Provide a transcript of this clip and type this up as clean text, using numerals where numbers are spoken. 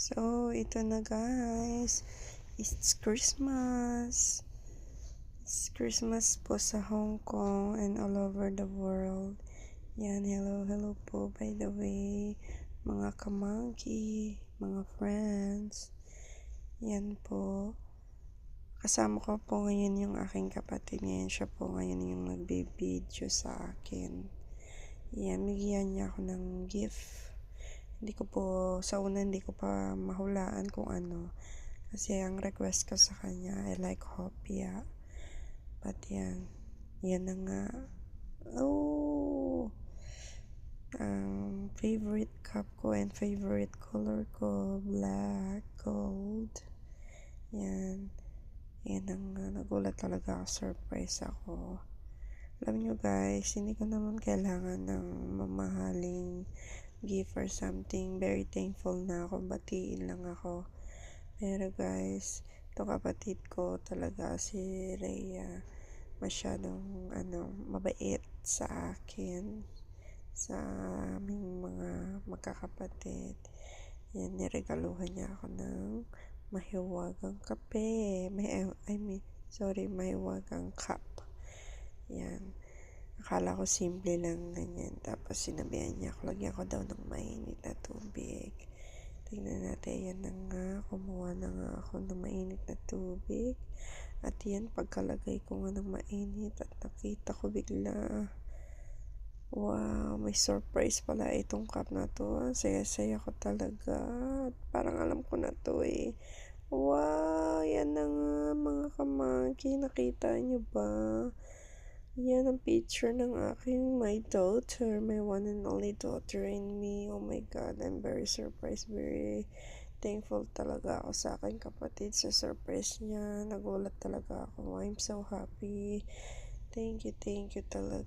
So, ito na guys. It's Christmas. It's Christmas po sa Hong Kong and all over the world. Yan, hello po by the way. Mga kamangki, mga friends. Yan po. Kasama ko po ngayon yung aking kapatid. Ngayon siya po ngayon yung nagbibideo sa akin. Yan, bigyan niya ako ng gift. Sa una hindi ko pa mahulaan kung ano. Kasi ang request ko sa kanya, I like hopia. But yan na nga. Oh! Ang favorite cup ko and favorite color ko, black, gold. Yan ang nagulat talaga ako, surprise ako. Alam nyo guys, hindi ko naman kailangan ng mamahaling gift or something. Very thankful na ako, batiin lang ako. Pero guys, ito kapatid ko talaga si Rhea, masyadong mabait sa akin, sa aming mga magkakapatid. Yan, niregaluhan niya ako ng mahiwagang kape. Mahiwagang cup. Yan. Akala ko simple lang ganyan. Tapos sinabihan niya ako, lagyan ko daw ng mainit na tubig. Tingnan natin, yan na nga. Kumuha na nga ako ng mainit na tubig. At yan, pagkalagay ko nga ng mainit at nakita ko bigla, wow, may surprise pala itong cup na to. Saya-saya ko talaga. Parang alam ko na to eh. Wow, yan na nga mga kamangki. Nakita niyo ba? Yan ang picture ng my daughter, my one and only daughter and me. Oh my God, I'm very surprised, very thankful talaga ako sa aking kapatid sa surprise niya. Nagulat talaga ako. I'm so happy. Thank you talaga.